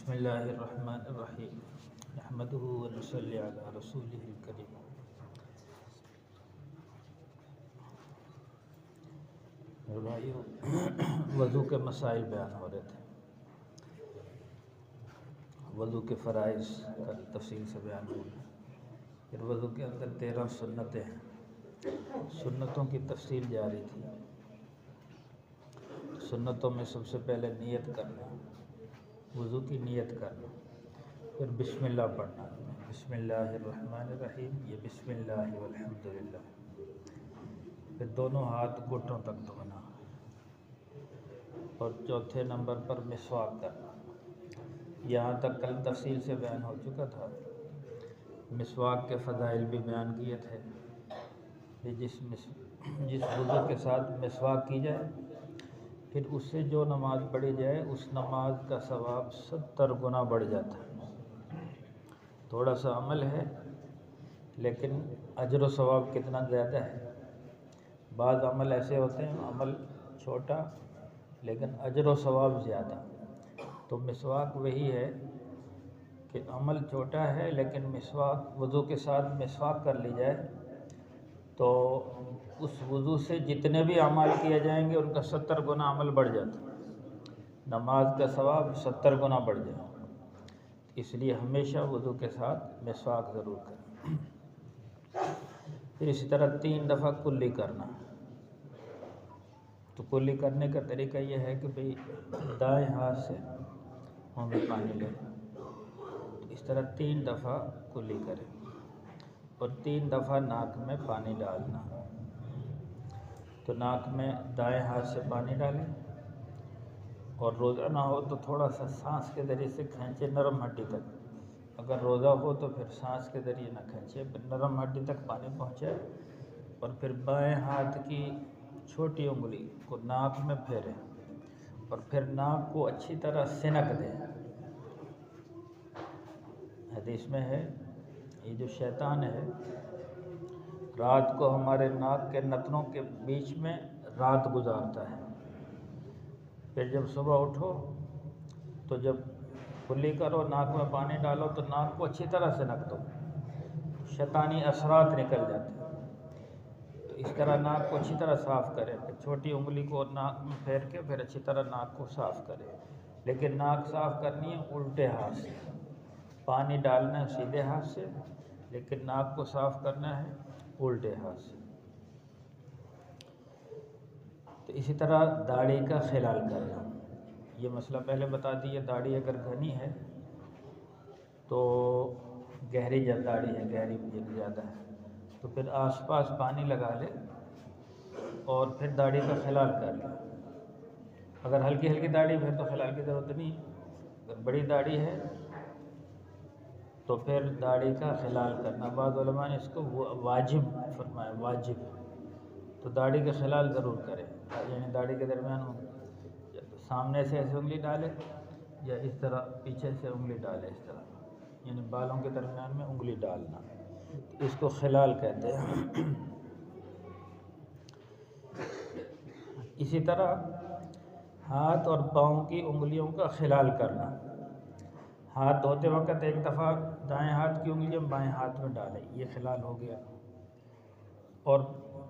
بسم اللہ الرحمن الرحیم نحمدہ ونصلی علی رسولہ الکریم۔ بھائیو، وضو کے مسائل بیان ہو رہے تھے، وضو کے فرائض کا تفصیل سے بیان ہو گیا۔ پھر وضو کے اندر 13 سنتیں ہیں، سنتوں کی تفصیل جاری تھی۔ سنتوں میں سب سے پہلے نیت کرنا، وضو کی نیت کرنا، پھر بسم اللہ پڑھنا، بسم اللہ الرحمن الرحیم، یہ بسم اللہ والحمدللہ، پھر دونوں ہاتھ گھٹنوں تک دھونا، اور چوتھے نمبر پر مسواک کرنا۔ یہاں تک کل تفصیل سے بیان ہو چکا تھا۔ مسواک کے فضائل بھی بیان کیے تھے کہ جس وضو کے ساتھ مسواک کی جائے، پھر اس سے جو نماز پڑھی جائے اس نماز کا ثواب 70 گنا بڑھ جاتا ہے۔ تھوڑا سا عمل ہے لیکن اجر و ثواب کتنا زیادہ ہے۔ بعض عمل ایسے ہوتے ہیں عمل چھوٹا لیکن اجر و ثواب زیادہ۔ تو مسواک وہی ہے کہ عمل چھوٹا ہے لیکن مسواک، وضو کے ساتھ مسواک کر لی جائے تو اس وضو سے جتنے بھی اعمال کیے جائیں گے ان کا 70 گنا عمل بڑھ جاتا ہے، نماز کا ثواب 70 گنا بڑھ جائے۔ اس لیے ہمیشہ وضو کے ساتھ مسواک ضرور کریں۔ پھر اسی طرح 3 دفعہ کلی کرنا۔ تو کلی کرنے کا طریقہ یہ ہے کہ بھئی دائیں ہاتھ سے منہ میں پانی لیں، تو اس طرح 3 دفعہ کلی کریں، اور 3 دفعہ ناک میں پانی ڈالنا۔ تو ناک میں دائیں ہاتھ سے پانی ڈالیں، اور روزہ نہ ہو تو تھوڑا سا سانس کے ذریعے سے کھینچے نرم ہڈی تک۔ اگر روزہ ہو تو پھر سانس کے ذریعے نہ کھینچے، پھر نرم ہڈی تک پانی پہنچے، اور پھر بائیں ہاتھ کی چھوٹی انگلی کو ناک میں پھیریں، اور پھر ناک کو اچھی طرح سنک دیں۔ حدیث میں ہے یہ جو شیطان ہے رات کو ہمارے ناک کے نتنوں کے بیچ میں رات گزارتا ہے۔ پھر جب صبح اٹھو تو جب کلی کرو، ناک میں پانی ڈالو تو ناک کو اچھی طرح سنک دو، شیطانی اثرات نکل جاتے ہیں۔ تو اس طرح ناک کو اچھی طرح صاف کریں، پھر چھوٹی انگلی کو ناک میں پھیر کے پھر اچھی طرح ناک کو صاف کریں، لیکن ناک صاف کرنی ہے الٹے ہاتھ سے، پانی ڈالنا ہے سیدھے ہاتھ سے لیکن ناک کو صاف کرنا ہے الٹے ہاتھ سے۔ تو اسی طرح داڑھی کا خلال کرنا، یہ مسئلہ پہلے بتا دیے۔ داڑھی اگر گھنی ہے تو گہری جب داڑھی ہے، گہری زیادہ ہے تو پھر آس پاس پانی لگا لے اور پھر داڑھی کا خلال کر لے۔ اگر ہلکی ہلکی داڑھی ہے تو خلال کی ضرورت نہیں ہے، اگر بڑی داڑھی ہے تو پھر داڑھی کا خلال کرنا۔ بعض علماء نے اس کو واجب فرمایا، واجب۔ تو داڑھی کا خلال ضرور کریں، یعنی داڑھی کے درمیان سامنے سے ایسے انگلی ڈالے یا اس طرح پیچھے سے انگلی ڈالے، اس طرح، یعنی بالوں کے درمیان میں انگلی ڈالنا، اس کو خلال کہتے ہیں۔ اسی طرح ہاتھ اور پاؤں کی انگلیوں کا خلال کرنا۔ ہاتھ دھوتے وقت ایک دفعہ دائیں ہاتھ کی انگلیاں بائیں ہاتھ میں ڈالیں، یہ خلال ہو گیا۔ اور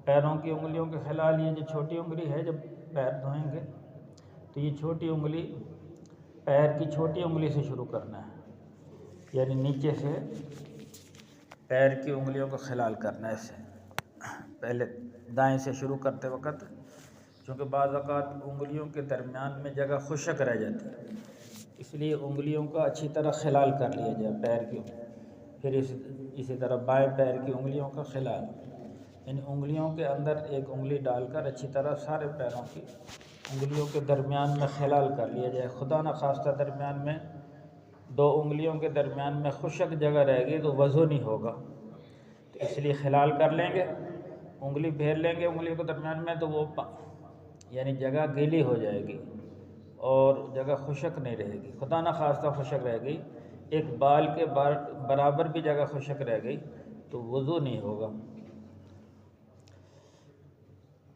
پیروں کی انگلیوں کے خلال، یہ جو چھوٹی انگلی ہے جب پیر دھوئیں گے تو یہ چھوٹی انگلی پیر کی چھوٹی انگلی سے شروع کرنا ہے، یعنی نیچے سے پیر کی انگلیوں کا خلال کرنا ہے ایسے، پہلے دائیں سے شروع کرتے وقت، چونکہ بعض اوقات انگلیوں کے درمیان میں جگہ خشک رہ جاتی ہے، اس لیے انگلیوں کا اچھی طرح خلال کر لیا جائے پیر کی۔ پھر اسی طرح بائیں پیر کی انگلیوں کا خلال، یعنی انگلیوں کے اندر ایک انگلی ڈال کر اچھی طرح سارے پیروں کی انگلیوں کے درمیان میں خلال کر لیا جائے۔ خدا نخواستہ درمیان میں 2 انگلیوں کے درمیان میں خشک جگہ رہے گی تو وضو نہیں ہوگا، تو اس لیے خلال کر لیں گے، انگلی پھیر لیں گے انگلیوں کے درمیان میں، تو وہ یعنی جگہ گیلی ہو جائے گی اور جگہ خشک نہیں رہے گی۔ خدا نخواستہ خشک رہ گئی، ایک بال کے برابر بھی جگہ خشک رہ گئی تو وضو نہیں ہوگا۔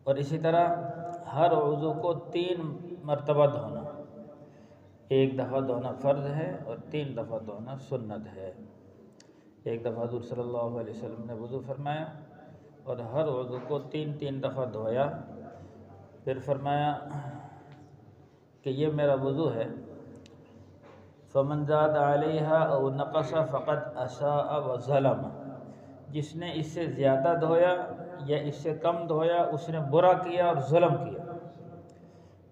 اور اسی طرح ہر عضو کو 3 مرتبہ دھونا، ایک دفعہ دھونا فرض ہے اور 3 دفعہ دھونا سنت ہے۔ ایک دفعہ حضور صلی اللہ علیہ وسلم نے وضو فرمایا اور ہر وضو کو 3 دفعہ دھویا، پھر فرمایا کہ یہ میرا وضو ہے، فمن زاد علیہا او نقص فقد اساء وظلم، جس نے اس سے زیادہ دھویا یا اس سے کم دھویا اس نے برا کیا اور ظلم کیا۔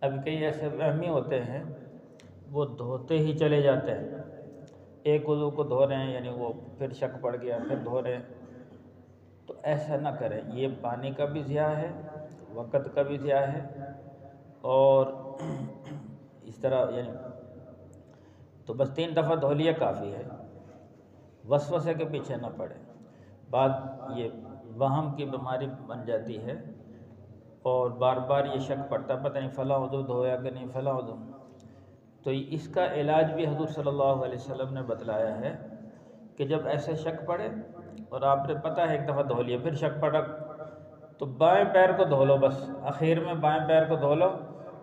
اب کئی ایسے وہمی ہوتے ہیں وہ دھوتے ہی چلے جاتے ہیں، ایک وضو کو دھو رہے ہیں یعنی وہ پھر شک پڑ گیا پھر دھو رہے ہیں، تو ایسا نہ کریں، یہ پانی کا بھی ضیاع ہے، وقت کا بھی ضیاع ہے، اور اس طرح یعنی تو بس 3 دفعہ دھو لیا کافی ہے، وسوسے کے پیچھے نہ پڑے۔ بعد یہ وہم کی بیماری بن جاتی ہے اور بار بار یہ شک پڑتا پتہ نہیں فلاں وضو دھویا کہ نہیں فلاں وضو، تو اس کا علاج بھی حضور صلی اللہ علیہ وسلم نے بتلایا ہے کہ جب ایسے شک پڑے اور آپ نے پتہ ہے ایک دفعہ دھو لیا پھر شک پڑا، تو بائیں پیر کو دھو لو، بس آخر میں بائیں پیر کو دھو لو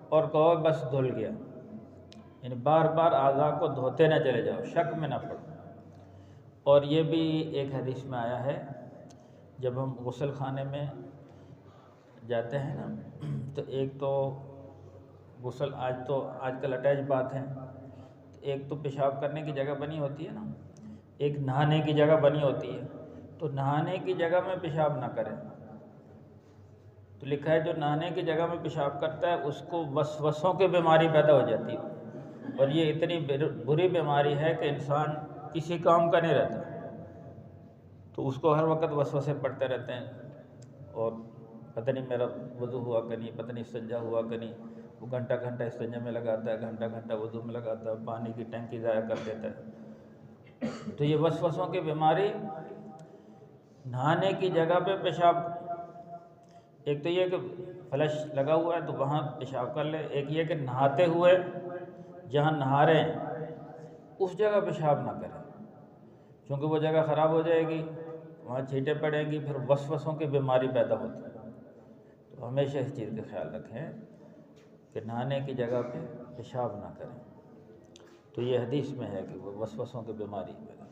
اور کہو بس دھل گیا، یعنی بار بار اعضاء کو دھوتے نہ چلے جاؤ، شک میں نہ پڑو۔ اور یہ بھی ایک حدیث میں آیا ہے، جب ہم غسل خانے میں جاتے ہیں نا تو ایک تو غسل آج کل اٹیچ بات ہے، ایک تو پیشاب کرنے کی جگہ بنی ہوتی ہے نا، ایک نہانے کی جگہ بنی ہوتی ہے، تو نہانے کی جگہ میں پیشاب نہ کریں، تو لکھا ہے جو نہانے کی جگہ میں پیشاب کرتا ہے اس کو وسوسوں کی بیماری پیدا ہو جاتی ہے، اور یہ اتنی بری بیماری ہے کہ انسان کسی کام کا نہیں رہتا، تو اس کو ہر وقت وسوسے پڑتے رہتے ہیں، اور پتہ نہیں میرا وضو ہوا کہ نہیں، پتہ نہیں استنجا ہوا کہ نہیں، وہ گھنٹہ گھنٹہ استنجا میں لگاتا ہے، گھنٹہ گھنٹہ وضو میں لگاتا ہے، پانی کی ٹینکی ضائع کر دیتا ہے۔ تو یہ وسوسوں کی بیماری، نہانے کی جگہ پہ پیشاب، ایک تو یہ کہ فلش لگا ہوا ہے تو وہاں پیشاب کر لے، ایک یہ کہ نہاتے ہوئے جہاں نہا رہے ہیں اس جگہ پیشاب نہ کریں، کیونکہ وہ جگہ خراب ہو جائے گی، وہاں چھینٹیں پڑیں گی، پھر وسوسوں کی بیماری پیدا ہوتی ہے۔ تو ہمیشہ اس چیز کا خیال رکھیں کہ نہانے کی جگہ پہ پیشاب نہ کریں، تو یہ حدیث میں ہے کہ وہ وسوسوں کی بیماری پیدا۔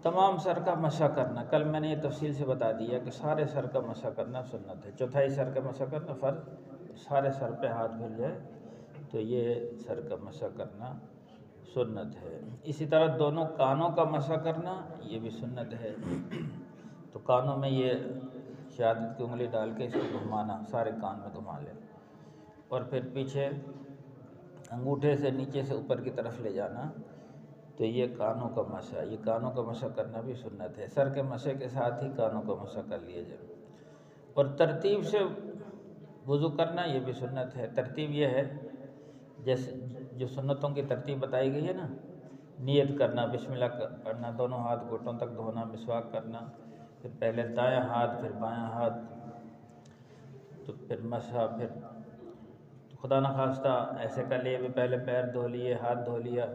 تمام سر کا مسح کرنا، کل میں نے یہ تفصیل سے بتا دیا کہ سارے سر کا مسح کرنا سنت ہے، چوتھائی سر کا مسح کرنا فرض، سارے سر پہ ہاتھ پھر جائے تو یہ سر کا مسح کرنا سنت ہے۔ اسی طرح دونوں کانوں کا مسح کرنا یہ بھی سنت ہے، تو کانوں میں یہ شہادت کی انگلی ڈال کے اس کو گھمانا، سارے کان میں گھما لے، اور پھر پیچھے انگوٹھے سے نیچے سے اوپر کی طرف لے جانا، تو یہ کانوں کا مسح، یہ کانوں کا مسح کرنا بھی سنت ہے۔ سر کے مسح کے ساتھ ہی کانوں کا مسح کر لیا جائے، اور ترتیب سے وضو کرنا یہ بھی سنت ہے۔ ترتیب یہ ہے جیسے جو سنتوں کی ترتیب بتائی گئی ہے نا، نیت کرنا، بسم اللہ پڑھنا، دونوں ہاتھ گھٹنوں تک دھونا، مسواک کرنا، پھر پہلے دایاں ہاتھ پھر بایاں ہاتھ، تو پھر مسح، پھر خدا نخواستہ ایسے کر لیے بھی پہلے پیر دھو لیے، ہاتھ دھو لیا،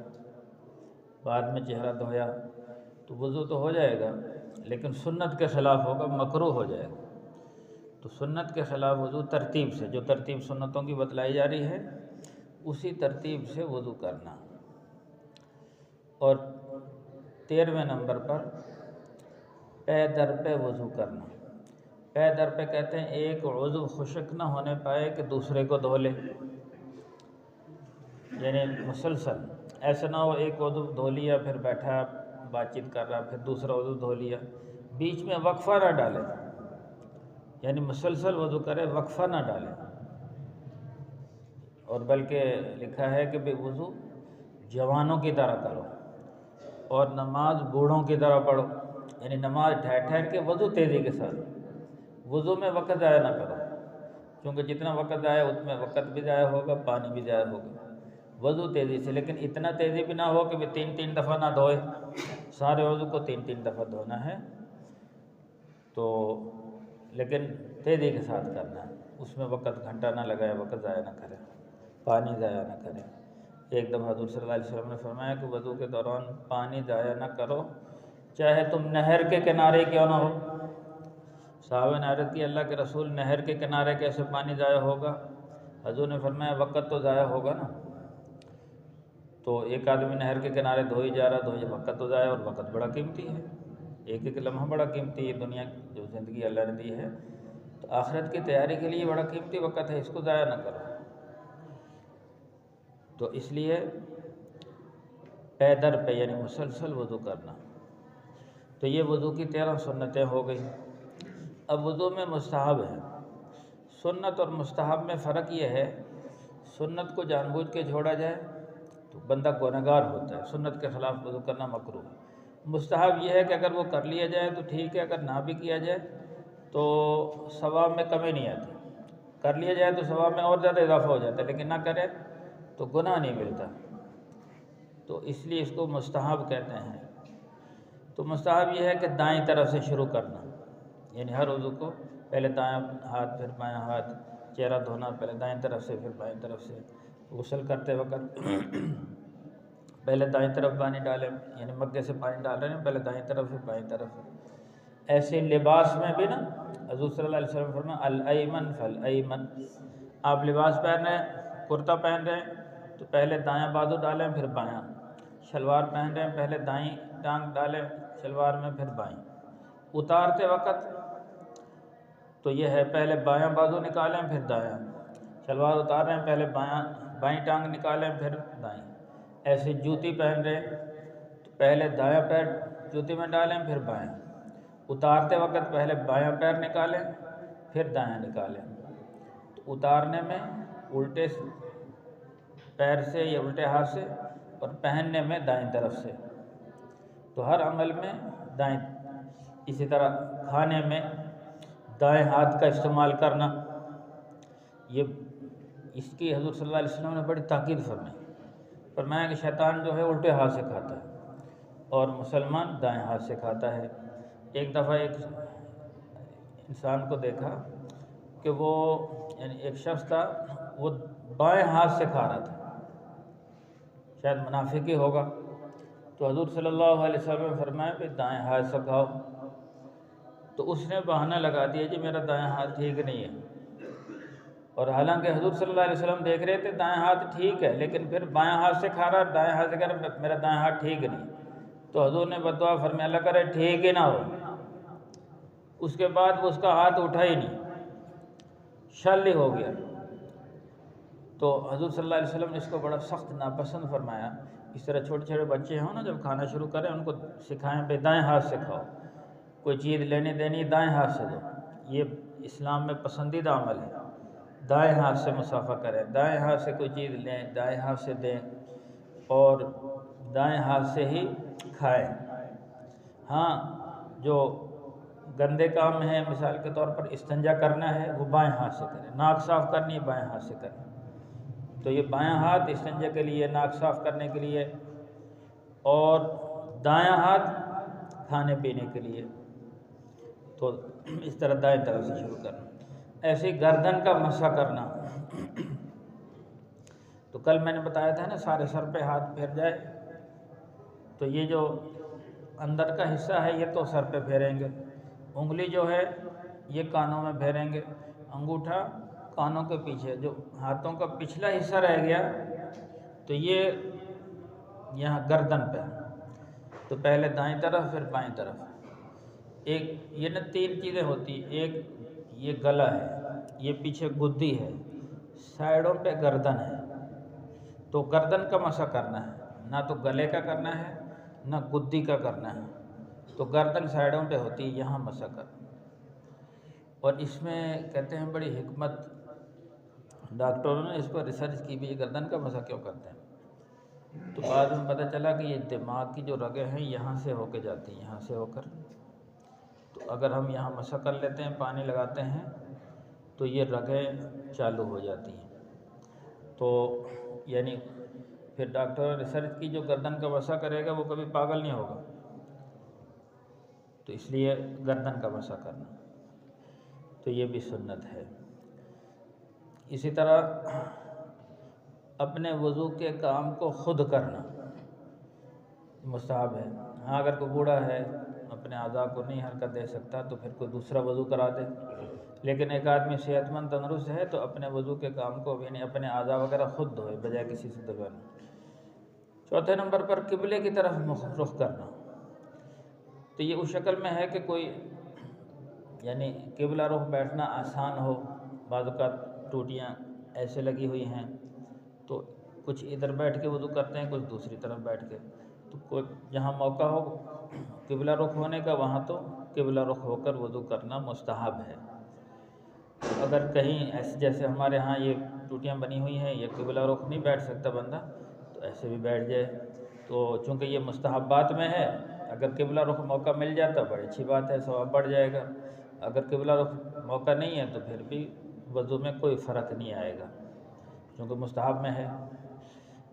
بعد میں چہرہ دھویا، تو وضو تو ہو جائے گا لیکن سنت کے خلاف ہوگا، مکروہ ہو جائے گا۔ تو سنت کے خلاف وضو ترتیب سے، جو ترتیب سنتوں کی بتلائی جا رہی ہے اسی ترتیب سے وضو کرنا۔ اور 13ویں نمبر پر پے در پہ وضو کرنا۔ پے در پہ کہتے ہیں ایک عضو خشک نہ ہونے پائے کہ دوسرے کو دھو لے، یعنی مسلسل ایسا نہ ہو ایک عضو دھو لیا پھر بیٹھا بات چیت کر رہا، پھر دوسرا عضو دھو لیا، بیچ میں وقفہ نہ ڈالے، یعنی مسلسل وضو کرے، وقفہ نہ ڈالے۔ اور بلکہ لکھا ہے کہ وضو جوانوں کی طرح کرو اور نماز بوڑھوں کی طرح پڑھو، یعنی نماز ٹھہر ٹھہر کے، وضو تیزی کے ساتھ، وضو میں وقت ضائع نہ کرو، کیونکہ جتنا وقت ضائع اتنا وقت بھی ضائع ہوگا، پانی بھی ضائع ہوگا۔ وضو تیزی سے، لیکن اتنا تیزی بھی نہ ہو کہ 3 دفعہ نہ دھوئے، سارے وضو کو 3 دفعہ دھونا ہے، تو لیکن تیزی کے ساتھ کرنا ہے، اس میں وقت گھنٹہ نہ لگائے، وقت ضائع نہ کرے، پانی ضائع نہ کرے۔ ایک دفعہ حضور صلی اللہ علیہ وسلم نے فرمایا کہ وضو کے دوران پانی ضائع نہ کرو، چاہے تم نہر کے کنارے کیوں نہ ہو۔ صحابہ نے عرض کی اللہ کے رسول، نہر کے کنارے کیسے پانی ضائع ہوگا؟ حضور نے فرمایا وقت تو ضائع ہوگا نا، تو ایک آدمی نہر کے کنارے دھوئی جا رہا، وقت تو ضائع، اور وقت بڑا قیمتی ہے، ایک ایک لمحہ بڑا قیمتی ہے، دنیا جو زندگی اللہ نے دی ہے، تو آخرت کی تیاری کے لیے بڑا قیمتی وقت ہے، اس کو ضائع نہ کرو۔ تو اس لیے پے در پہ یعنی مسلسل وضو کرنا۔ تو یہ وضو کی 13 سنتیں ہو گئی۔ اب وضو میں مستحب ہے۔ سنت اور مستحب میں فرق یہ ہے، سنت کو جان بوجھ کے چھوڑا جائے تو بندہ گنہگار ہوتا ہے، سنت کے خلاف وضو کرنا مکروہ ہے۔ مستحب یہ ہے کہ اگر وہ کر لیا جائے تو ٹھیک ہے، اگر نہ بھی کیا جائے تو ثواب میں کمی نہیں آتی، کر لیا جائے تو ثواب میں اور زیادہ اضافہ ہو جاتا ہے، لیکن نہ کرے تو گناہ نہیں ملتا، تو اس لیے اس کو مستحب کہتے ہیں۔ تو مستحب یہ ہے کہ دائیں طرف سے شروع کرنا، یعنی ہر وضو کو پہلے دائیں ہاتھ پھر بائیں ہاتھ، چہرہ دھونا پہلے دائیں طرف سے پھر بائیں طرف سے، غسل کرتے وقت پہلے دائیں طرف پانی ڈالیں، یعنی مگے سے پانی ڈال رہے ہیں پہلے دائیں طرف سے بائیں طرف۔ ایسے لباس میں بھی نا حضور صلی اللہ علیہ وسلم فرمایا الایمن فالایمن، آپ لباس پہن رہے ہیں، کرتا پہن رہے ہیں تو پہلے دایاں بازو ڈالیں پھر بایاں، شلوار پہن رہے ہیں پہلے دائیں ٹانگ ڈالیں شلوار میں پھر بائیں، اتارتے وقت تو یہ ہے پہلے بایاں بازو نکالیں پھر دایاں، شلوار اتار رہے ہیں پہلے بائیں ٹانگ نکالیں پھر دائیں۔ ایسے جوتی پہن رہے ہیں تو پہلے دایاں پیر جوتی میں ڈالیں پھر بایاں، اتارتے وقت پہلے بایاں پیر نکالیں پھر دایاں نکالیں۔ تو اتارنے میں الٹے پیر سے یا الٹے ہاتھ سے، اور پہننے میں دائیں طرف سے، تو ہر عمل میں دائیں۔ اسی طرح کھانے میں دائیں ہاتھ کا استعمال کرنا، یہ اس کی حضور صلی اللہ علیہ وسلم نے بڑی تاکید فرمایا کہ شیطان جو ہے الٹے ہاتھ سے کھاتا ہے اور مسلمان دائیں ہاتھ سے کھاتا ہے۔ ایک دفعہ ایک انسان کو دیکھا کہ وہ یعنی ایک شخص تھا، وہ بائیں ہاتھ سے کھا رہا تھا، شاید منافق ہی ہوگا، تو حضور صلی اللہ علیہ وسلم نے فرمایا کہ دائیں ہاتھ سے کھاؤ، تو اس نے بہانہ لگا دیا کہ میرا دائیں ہاتھ ٹھیک نہیں ہے، اور حالانکہ حضور صلی اللہ علیہ وسلم دیکھ رہے تھے دائیں ہاتھ ٹھیک ہے، لیکن پھر بائیں ہاتھ سے کھا رہا، دائیں ہاتھ سے کہہ رہا میرا دائیں ہاتھ ٹھیک نہیں، تو حضور نے بد دعا فرمایا اللہ کرے ٹھیک ہی نہ ہو۔ اس کے بعد وہ اس کا ہاتھ اٹھا ہی نہیں، شل ہی ہو گیا۔ تو حضور صلی اللہ علیہ وسلم نے اس کو بڑا سخت ناپسند فرمایا۔ اس طرح چھوٹے چھوٹے بچے ہوں نا، جب کھانا شروع کریں ان کو سکھائیں پہ دائیں ہاتھ سے کھاؤ، کوئی چیز لینی دینی دائیں ہاتھ سے دو، یہ اسلام میں پسندیدہ عمل ہے، دائیں ہاتھ سے مصافحہ کریں، دائیں ہاتھ سے کوئی چیز لیں دائیں ہاتھ سے دیں، اور دائیں ہاتھ سے ہی کھائیں۔ ہاں جو گندے کام ہیں، مثال کے طور پر استنجا کرنا ہے وہ بائیں ہاتھ سے کریں، ناک صاف کرنی ہے بائیں ہاتھ سے کریں، تو یہ بائیں ہاتھ استنجا کے لیے، ناک صاف کرنے کے لیے، اور دایاں ہاتھ کھانے پینے کے لیے، تو اس طرح دائیں طرف سے شروع کرنا۔ ایسے گردن کا مسح کرنا، تو کل میں نے بتایا تھا نا سارے سر پہ ہاتھ پھیر جائے، تو یہ جو اندر کا حصہ ہے یہ تو سر پہ پھیریں گے، انگلی جو ہے یہ کانوں میں پھیریں گے، انگوٹھا کانوں کے پیچھے، جو ہاتھوں کا پچھلا حصہ رہ گیا تو یہ یہاں گردن پہ، تو پہلے دائیں طرف پھر بائیں طرف۔ ایک یہ نا 3 چیزیں ہوتی، ایک یہ گلا ہے، یہ پیچھے گدی ہے، سائیڈوں پہ گردن ہے، تو گردن کا مسح کرنا ہے، نہ تو گلے کا کرنا ہے نہ گدی کا کرنا ہے، تو گردن سائیڈوں پہ ہوتی ہے، یہاں مسح کرنا۔ اور اس میں کہتے ہیں بڑی حکمت، ڈاکٹروں نے اس پر ریسرچ کی بھی، یہ گردن کا مسح کیوں کرتے ہیں، تو بعد میں پتہ چلا کہ یہ دماغ کی جو رگیں ہیں یہاں سے ہو کے جاتی ہیں، یہاں سے ہو کر، تو اگر ہم یہاں مسح کر لیتے ہیں پانی لگاتے ہیں تو یہ رگیں چالو ہو جاتی ہیں، تو یعنی پھر ڈاکٹر نے ریسرچ کی جو گردن کا مسح کرے گا وہ کبھی پاگل نہیں ہوگا، تو اس لیے گردن کا مسح کرنا، تو یہ بھی سنت ہے۔ اسی طرح اپنے وضو کے کام کو خود کرنا مستحب ہے۔ ہاں اگر کوئی بوڑھا ہے اپنے اعضاء کو نہیں حرکت دے سکتا تو پھر کوئی دوسرا وضو کرا دے، لیکن ایک آدمی صحت مند تندرست ہے تو اپنے وضو کے کام کو یعنی اپنے اعضاء وغیرہ خود دھوئے بجائے کسی سے دلوانے۔ چوتھے نمبر پر قبلے کی طرف رخ کرنا، تو یہ اس شکل میں ہے کہ کوئی یعنی قبلہ رخ بیٹھنا آسان ہو، بعض اوقات ٹوٹیاں ایسے لگی ہوئی ہیں تو کچھ ادھر بیٹھ کے وضو کرتے ہیں، کچھ دوسری طرف بیٹھ کے، تو کوئی جہاں موقع ہو قبلہ رخ ہونے کا وہاں تو قبلہ رخ ہو کر وضو کرنا مستحب ہے۔ اگر کہیں ایسے جیسے ہمارے ہاں یہ ٹوٹیاں بنی ہوئی ہیں، یہ قبلہ رخ نہیں بیٹھ سکتا بندہ، تو ایسے بھی بیٹھ جائے، تو چونکہ یہ مستحبات میں ہے، اگر قبلہ رخ موقع مل جاتا بڑی اچھی بات ہے، ثواب بڑھ جائے گا، اگر قبلہ رخ موقع نہیں ہے تو پھر بھی وضو میں کوئی فرق نہیں آئے گا کیونکہ مستحب میں ہے۔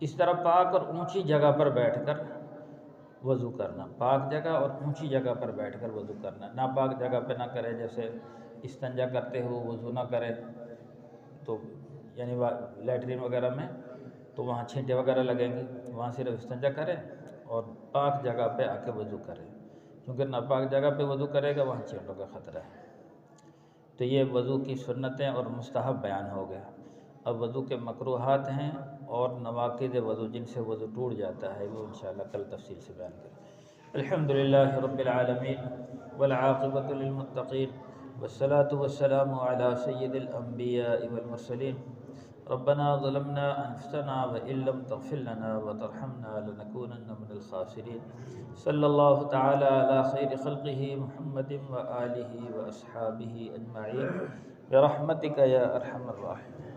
اس طرح پاک اور اونچی جگہ پر بیٹھ کر وضو کرنا، پاک جگہ اور اونچی جگہ پر بیٹھ کر وضو کرنا، ناپاک جگہ پہ نہ کرے، جیسے استنجا کرتے ہو وضو نہ کرے تو یعنی لیٹرین وغیرہ میں تو وہاں چھینٹے وغیرہ لگیں گے، وہاں صرف استنجا کرے اور پاک جگہ پہ آ کے وضو کرے، کیونکہ ناپاک جگہ پہ وضو کرے گا وہاں چھینٹوں کا خطرہ ہے۔ تو یہ وضو کی سنتیں اور مستحب بیان ہو گیا۔ اب وضو کے مکروہات ہیں اور نواقض وضو جن سے وضو ٹوٹ جاتا ہے، وہ انشاءاللہ کل تفصیل سے بیان کریں۔ الحمدللہ رب العالمین والعاقبۃ للمتقین والصلاة والسلام علی سید الانبیاء والمرسلین۔ ربنا ظلمنا انفسنا وان لم تغفر لنا وترحمنا لنكونن من الخاسرین۔ صلی اللہ تعالی علی خیر خلقہ محمد وآلہ واصحابہ اجمعین برحمتک یا ارحم الراحمین۔